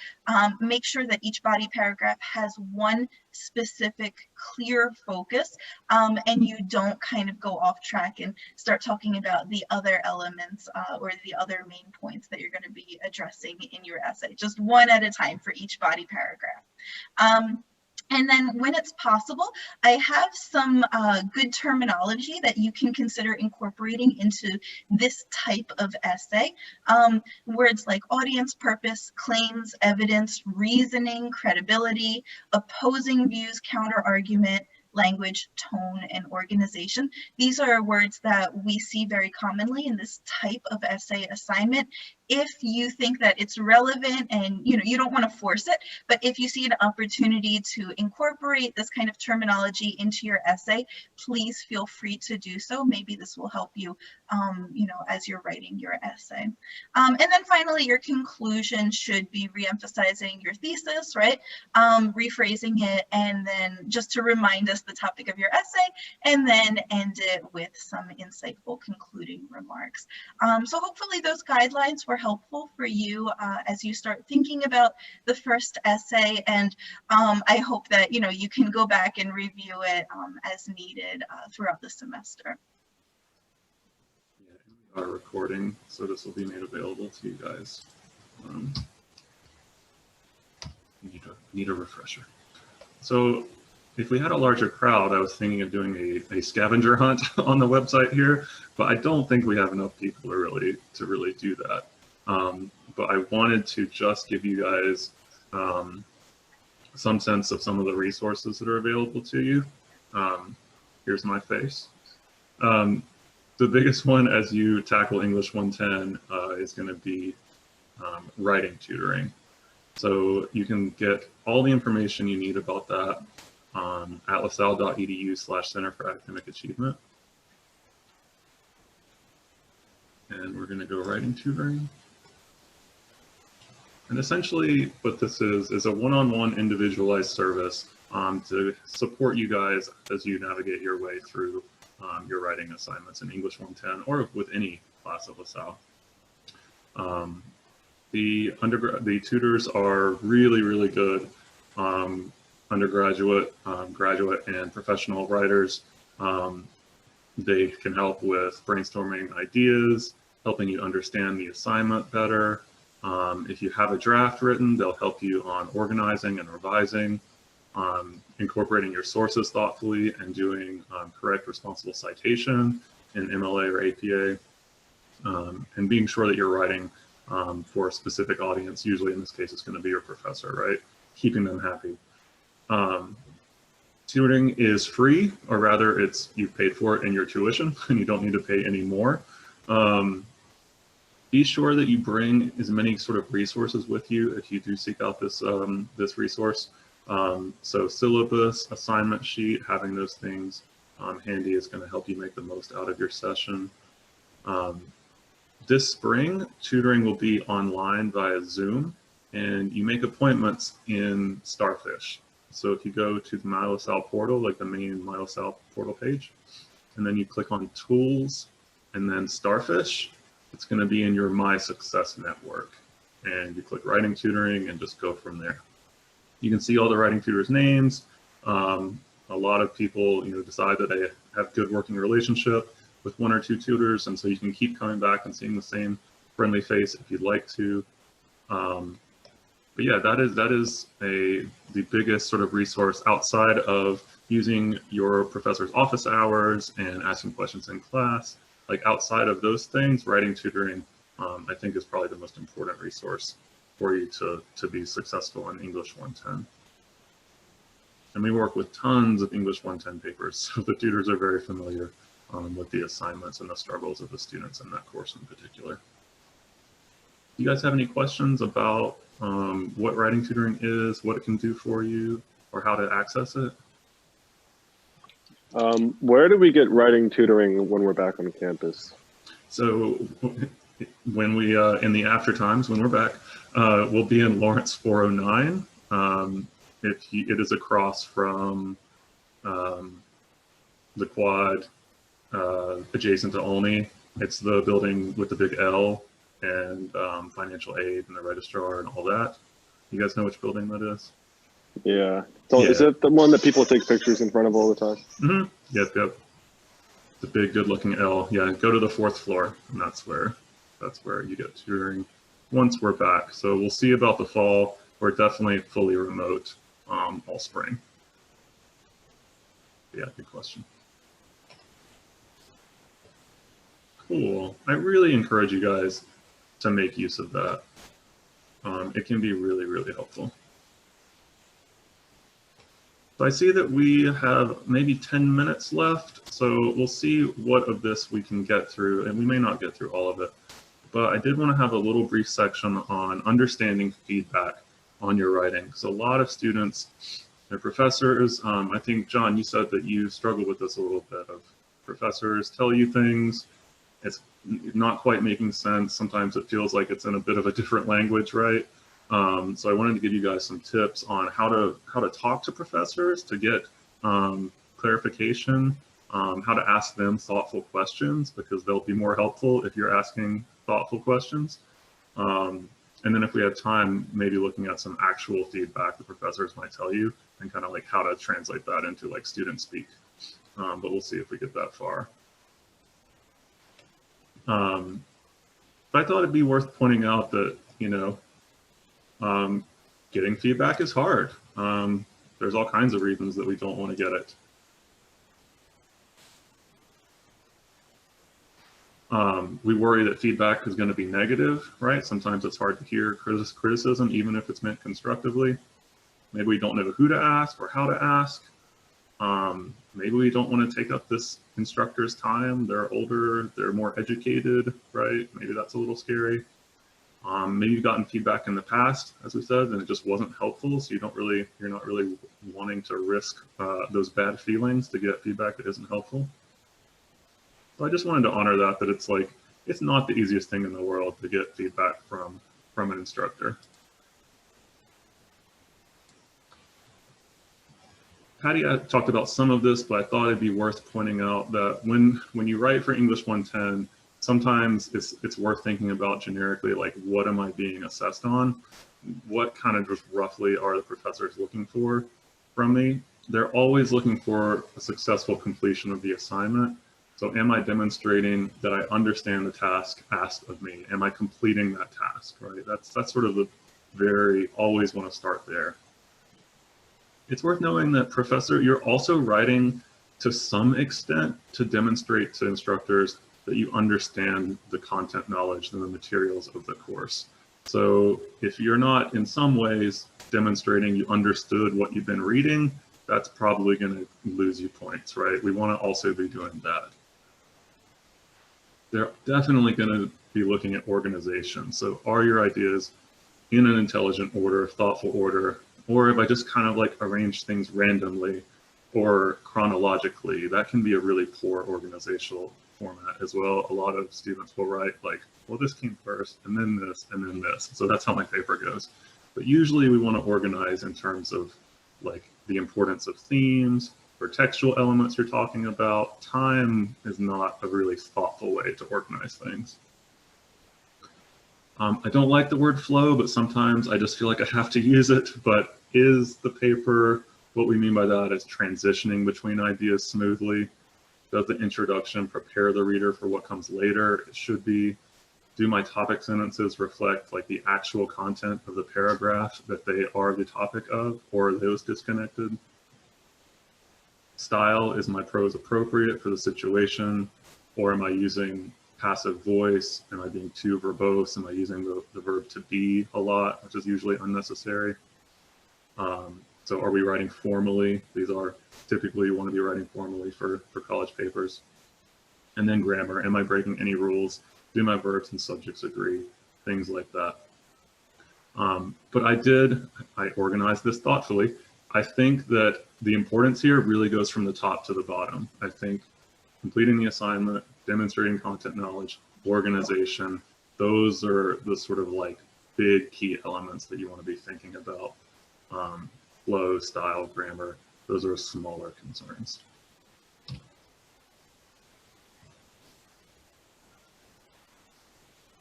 Make sure that each body paragraph has one specific clear focus, and you don't kind of go off track and start talking about the other elements or the other main points that you're going to be addressing in your essay, just one at a time for each body paragraph. And then when it's possible, I have some good terminology that you can consider incorporating into this type of essay. Words like audience, purpose, claims, evidence, reasoning, credibility, opposing views, counter argument, language, tone, and organization. These are words that we see very commonly in this type of essay assignment. If you think that it's relevant and you don't want to force it, but if you see an opportunity to incorporate this kind of terminology into your essay, please feel free to do so. Maybe this will help you, as you're writing your essay. And then finally, your conclusion should be re-emphasizing your thesis, right? Rephrasing it, and then just to remind us the topic of your essay, and then end it with some insightful concluding remarks. So hopefully those guidelines were helpful for you as you start thinking about the first essay, and I hope that you can go back and review it as needed throughout the semester. Yeah, we are recording, so this will be made available to you guys. Need a refresher. So if we had a larger crowd, I was thinking of doing a scavenger hunt on the website here, but I don't think we have enough people to really do that. But I wanted to just give you guys some sense of some of the resources that are available to you. Here's my face. The biggest one as you tackle English 110 is going to be writing tutoring. So you can get all the information you need about that at lasalle.edu/Center for Academic Achievement. And we're going to go writing tutoring. And essentially what this is a one-on-one individualized service to support you guys as you navigate your way through your writing assignments in English 110 or with any class of LaSalle. The tutors are really good undergraduate, graduate, and professional writers. They can help with brainstorming ideas, helping you understand the assignment better. If you have a draft written, they'll help you on organizing and revising, incorporating your sources thoughtfully, and doing correct responsible citation in MLA or APA, and being sure that you're writing for a specific audience. Usually in this case, it's going to be your professor, right? Keeping them happy. Tutoring is free, or rather you've paid for it in your tuition and you don't need to pay any more. Be sure that you bring as many sort of resources with you if you do seek out this resource. So syllabus, assignment sheet, having those things handy is going to help you make the most out of your session. This spring, tutoring will be online via Zoom, and you make appointments in Starfish. So if you go to the My LaSalle portal, like the main My LaSalle portal page, and then you click on Tools and then Starfish, it's going to be in your My Success network. And you click Writing Tutoring and just go from there. You can see all the writing tutors' names. A lot of people decide that they have good working relationship with one or two tutors, and so you can keep coming back and seeing the same friendly face if you'd like to. But yeah, that is the biggest sort of resource outside of using your professor's office hours and asking questions in class. Like outside of those things, writing tutoring, I think, is probably the most important resource for you to be successful in English 110. And we work with tons of English 110 papers, so the tutors are very familiar with the assignments and the struggles of the students in that course in particular. Do you guys have any questions about what writing tutoring is, what it can do for you, or how to access it? Where do we get writing tutoring when we're back on campus? So when we, in the after times, when we're back, we'll be in Lawrence 409. It is across from the quad, adjacent to Olney. It's the building with the big L and financial aid and the registrar and all that. You guys know which building that is? Yeah. So is it the one that people take pictures in front of all the time? Mm-hmm. Yep. The big, good-looking L. Yeah. Go to the 4th floor, and that's where you get tutoring once we're back. So we'll see about the fall. We're definitely fully remote all spring. Yeah. Good question. Cool. I really encourage you guys to make use of that. It can be really, really helpful. So I see that we have maybe 10 minutes left, so we'll see what of this we can get through, and we may not get through all of it. But I did want to have a little brief section on understanding feedback on your writing. So a lot of students, their professors, I think, John, you said that you struggle with this a little bit, of professors tell you things, it's not quite making sense. Sometimes it feels like it's in a bit of a different language, right? So I wanted to give you guys some tips on how to talk to professors to get clarification, how to ask them thoughtful questions, because they'll be more helpful if you're asking thoughtful questions. And then if we have time, maybe looking at some actual feedback the professors might tell you, and kind of like how to translate that into like student speak. But we'll see if we get that far. But I thought it'd be worth pointing out that, you know, getting feedback is hard. There's all kinds of reasons that we don't want to get it. We worry that feedback is going to be negative, right? Sometimes it's hard to hear criticism, even if it's meant constructively. Maybe we don't know who to ask or how to ask. Maybe we don't want to take up this instructor's time. They're older, they're more educated, right? Maybe that's a little scary. Maybe you've gotten feedback in the past, as we said, and it just wasn't helpful. So you're not really wanting to risk those bad feelings to get feedback that isn't helpful. So I just wanted to honor that it's not the easiest thing in the world to get feedback from an instructor. Patty talked about some of this, but I thought it'd be worth pointing out that when you write for English 110, sometimes it's worth thinking about generically, like, what am I being assessed on? What kind of just roughly are the professors looking for from me? They're always looking for a successful completion of the assignment. So am I demonstrating that I understand the task asked of me? Am I completing that task, right? That's sort of always want to start there. It's worth knowing that you're also writing to some extent to demonstrate to instructors that you understand the content knowledge and the materials of the course. So if you're not in some ways demonstrating you understood what you've been reading, that's probably going to lose you points, right? We want to also be doing that. They're definitely going to be looking at organization. So are your ideas in an intelligent order, thoughtful order, or if I just kind of like arrange things randomly or chronologically? That can be a really poor organizational format as well. A lot of students will write like, well, this came first, and then this, and then this. So that's how my paper goes. But usually we want to organize in terms of like the importance of themes or textual elements you're talking about. Time is not a really thoughtful way to organize things. I don't like the word flow, but sometimes I just feel like I have to use it. But is the paper, what we mean by that is transitioning between ideas smoothly? Does the introduction prepare the reader for what comes later? It should be. Do my topic sentences reflect like the actual content of the paragraph that they are the topic of, or are those disconnected? Style, is my prose appropriate for the situation, or am I using passive voice? Am I being too verbose? Am I using the verb to be a lot, which is usually unnecessary? So are we writing formally? These are typically, you want to be writing formally for college papers. And then grammar, am I breaking any rules? Do my verbs and subjects agree? Things like that. But I organized this thoughtfully. I think that the importance here really goes from the top to the bottom. I think completing the assignment, demonstrating content knowledge, organization, those are the sort of like big key elements that you want to be thinking about. Flow, style, grammar, those are smaller concerns.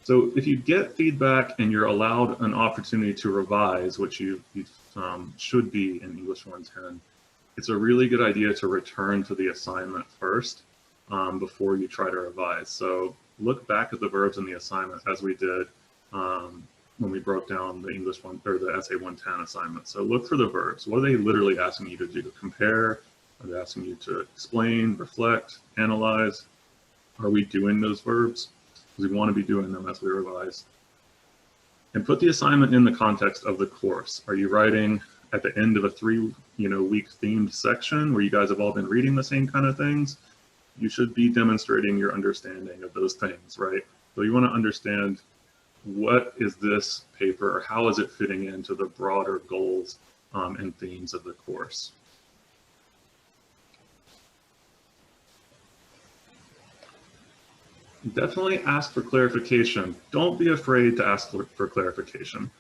So if you get feedback and you're allowed an opportunity to revise, which you should be in English 110, it's a really good idea to return to the assignment first before you try to revise. So look back at the verbs in the assignment as we did when we broke down the English one or the Essay 110 assignment. So look for the verbs. What are they literally asking you to do? Compare? Are they asking you to explain, reflect, analyze? Are we doing those verbs? Because we want to be doing them as we revise. And put the assignment in the context of the course. Are you writing at the end of a 3-week themed section where you guys have all been reading the same kind of things, you should be demonstrating your understanding of those things, right? So you want to understand, what is this paper, or how is it fitting into the broader goals and themes of the course? Definitely ask for clarification. Don't be afraid to ask for clarification.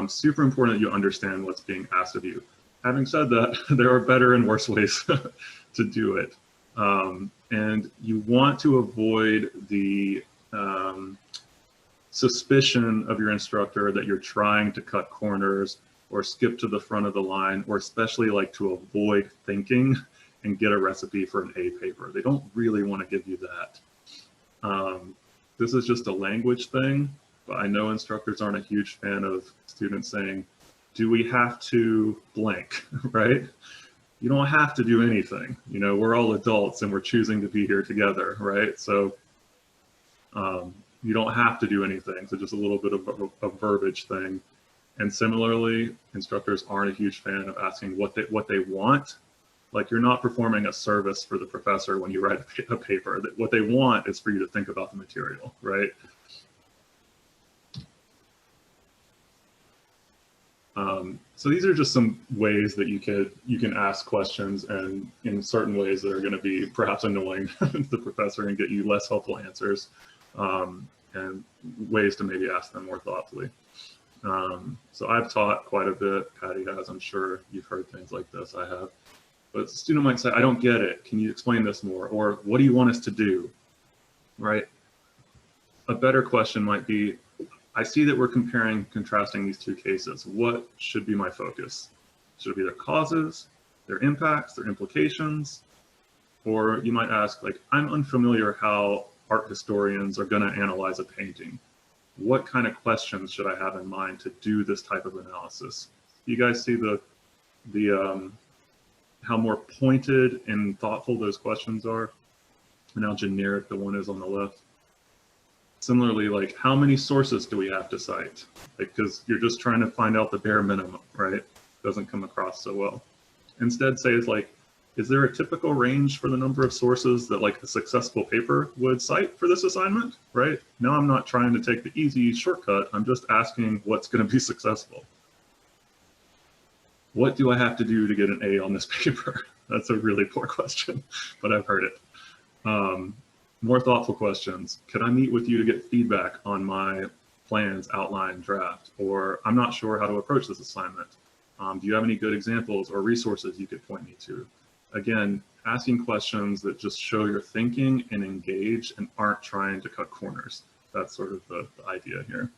Super important that you understand what's being asked of you. Having said that, there are better and worse ways to do it. And you want to avoid the suspicion of your instructor that you're trying to cut corners or skip to the front of the line, or especially like to avoid thinking and get a recipe for an A paper. They don't really want to give you that. This is just a language thing, but I know instructors aren't a huge fan of students saying, do we have to blank, right? You don't have to do anything. You know, we're all adults and we're choosing to be here together, right? So you don't have to do anything. So just a little bit of a verbiage thing. And similarly, instructors aren't a huge fan of asking what they want. Like, you're not performing a service for the professor when you write a paper. That what they want is for you to think about the material, right? So these are just some ways that you can ask questions, and in certain ways that are going to be perhaps annoying to the professor and get you less helpful answers, and ways to maybe ask them more thoughtfully. So I've taught quite a bit. Patty has. I'm sure you've heard things like this. I have. But a student might say, I don't get it. Can you explain this more? Or what do you want us to do? Right? A better question might be, I see that we're contrasting these two cases. What should be my focus? Should it be their causes, their impacts, their implications? Or you might ask, like, I'm unfamiliar how art historians are going to analyze a painting. What kind of questions should I have in mind to do this type of analysis? You guys see how more pointed and thoughtful those questions are, and how generic the one is on the left. Similarly, like, how many sources do we have to cite? Because you're just trying to find out the bare minimum, right? Doesn't come across so well. Instead, say, it's like, is there a typical range for the number of sources that like a successful paper would cite for this assignment, right? Now I'm not trying to take the easy shortcut. I'm just asking what's going to be successful. What do I have to do to get an A on this paper? That's a really poor question, but I've heard it. More thoughtful questions. Could I meet with you to get feedback on my plans, outline, draft? Or I'm not sure how to approach this assignment. Do you have any good examples or resources you could point me to? Again, asking questions that just show you're thinking and engage and aren't trying to cut corners. That's sort of the idea here.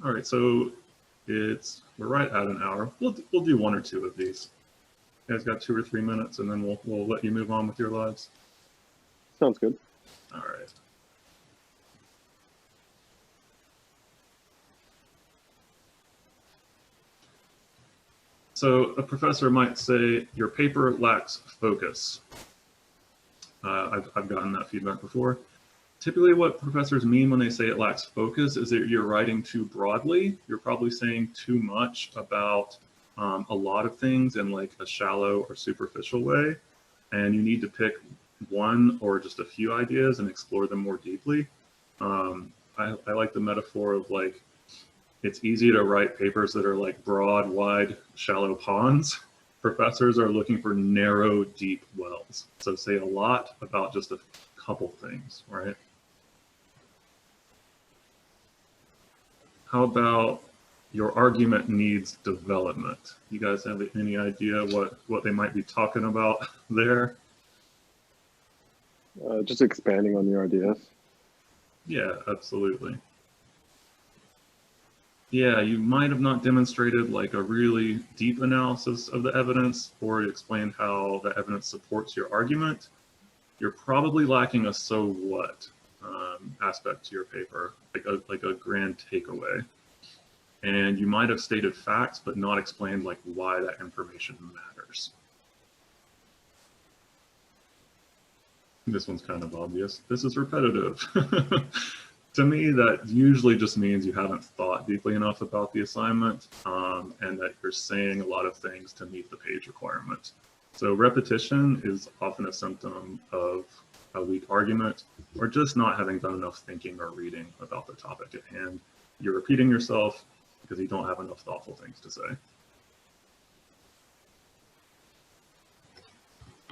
All right, so we're right at an hour. We'll do one or two of these. You guys got 2 or 3 minutes, and then we'll let you move on with your lives. Sounds good. All right. So a professor might say your paper lacks focus. I've gotten that feedback before. Typically what professors mean when they say it lacks focus is that you're writing too broadly. You're probably saying too much about a lot of things in like a shallow or superficial way. And you need to pick one or just a few ideas and explore them more deeply. I like the metaphor of like, it's easy to write papers that are like broad, wide, shallow ponds. Professors are looking for narrow, deep wells. So say a lot about just a couple things, right? How about your argument needs development? You guys have any idea what they might be talking about there? Just expanding on your ideas. Yeah, absolutely. Yeah, you might have not demonstrated like a really deep analysis of the evidence or explained how the evidence supports your argument. You're probably lacking a so what aspect to your paper, like a grand takeaway. And you might have stated facts, but not explained like why that information matters. This one's kind of obvious. This is repetitive. To me, that usually just means you haven't thought deeply enough about the assignment, and that you're saying a lot of things to meet the page requirement. So repetition is often a symptom of a weak argument, or just not having done enough thinking or reading about the topic at hand. You're repeating yourself because you don't have enough thoughtful things to say.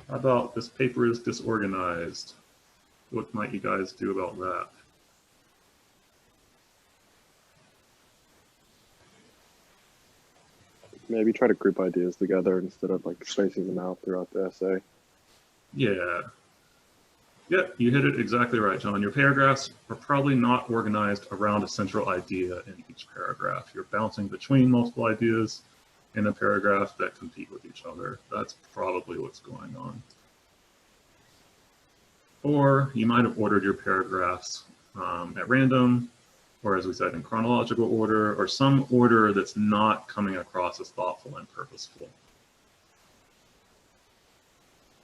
How about this paper is disorganized? What might you guys do about that? Maybe try to group ideas together instead of like spacing them out throughout the essay. Yeah. Yep, you hit it exactly right, John. Your paragraphs are probably not organized around a central idea in each paragraph. You're bouncing between multiple ideas in a paragraph that compete with each other. That's probably what's going on. Or you might have ordered your paragraphs at random, or as we said, in chronological order, or some order that's not coming across as thoughtful and purposeful.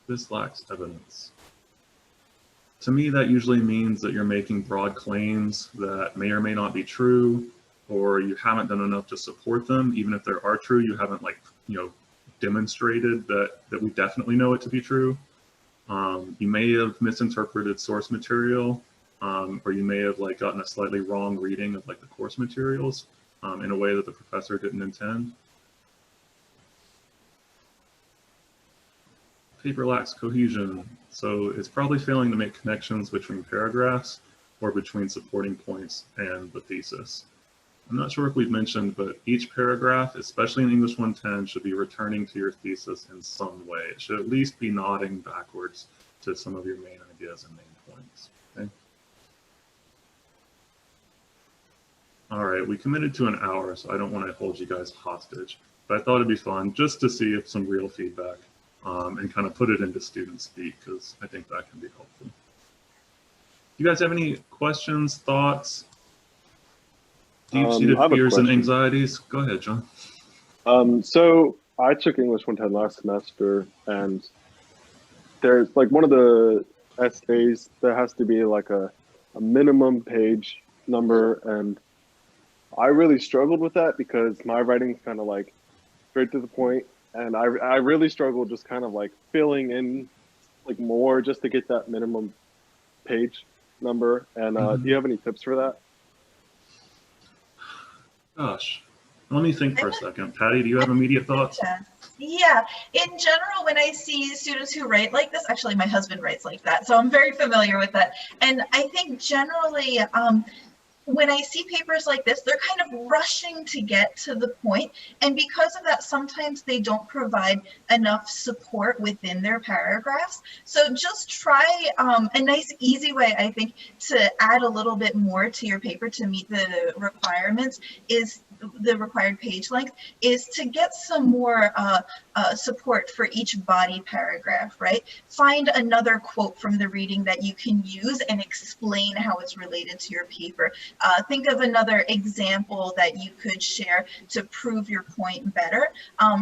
This lacks evidence. To me, that usually means that you're making broad claims that may or may not be true, or you haven't done enough to support them. Even if they are true, you haven't demonstrated that we definitely know it to be true. You may have misinterpreted source material, or you may have gotten a slightly wrong reading of the course materials in a way that the professor didn't intend. Paper lacks cohesion, so it's probably failing to make connections between paragraphs or between supporting points and the thesis. I'm not sure if we've mentioned, but each paragraph, especially in English 110, should be returning to your thesis in some way. It should at least be nodding backwards to some of your main ideas and main points. Okay? All right, we committed to an hour, so I don't want to hold you guys hostage, but I thought it'd be fun just to see if some real feedback and kind of put it into student speak, because I think that can be helpful. You guys have any questions, thoughts, deep-seated fears and anxieties? Go ahead, John. So I took English 110 last semester, and there's one of the essays that has to be a minimum page number, and I really struggled with that because my writing's kind of straight to the point, and I really struggled just kind of filling in more just to get that minimum page number. And do you have any tips for that? Gosh, let me think for a second. Patty, do you have immediate thoughts? Yeah, in general, when I see students who write like this, actually my husband writes like that, so I'm very familiar with that. And I think generally, when I see papers like this, they're kind of rushing to get to the point. And because of that, sometimes they don't provide enough support within their paragraphs. So just try a nice, easy way, I think, to add a little bit more to your paper to meet the requirements is the required page length is to get some more support for each body paragraph, right? Find another quote from the reading that you can use and explain how it's related to your paper. Think of another example that you could share to prove your point better.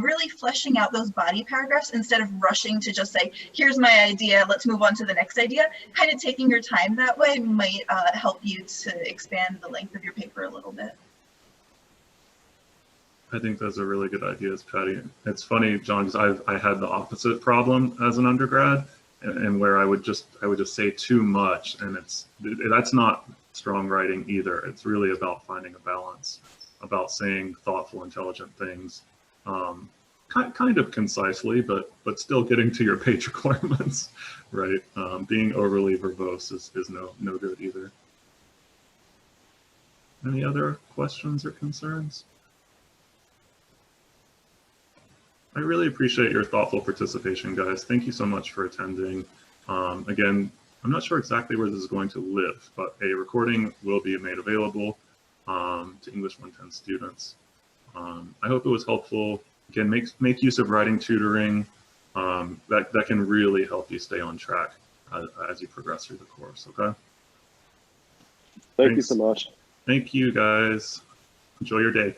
Really fleshing out those body paragraphs instead of rushing to just say, here's my idea, let's move on to the next idea. Kind of taking your time that way might help you to expand the length of your paper a little bit. I think those are really good ideas, Patty. It's funny, John, because I had the opposite problem as an undergrad, and where I would just say too much, and that's not strong writing either. It's really about finding a balance, about saying thoughtful, intelligent things, kind of concisely, but still getting to your page requirements, right? Being overly verbose is no good either. Any other questions or concerns? I really appreciate your thoughtful participation, guys. Thank you so much for attending. Again, I'm not sure exactly where this is going to live, but a recording will be made available to English 110 students. I hope it was helpful. Again, make use of writing tutoring. That can really help you stay on track as you progress through the course, okay? Thanks. You so much. Thank you, guys. Enjoy your day.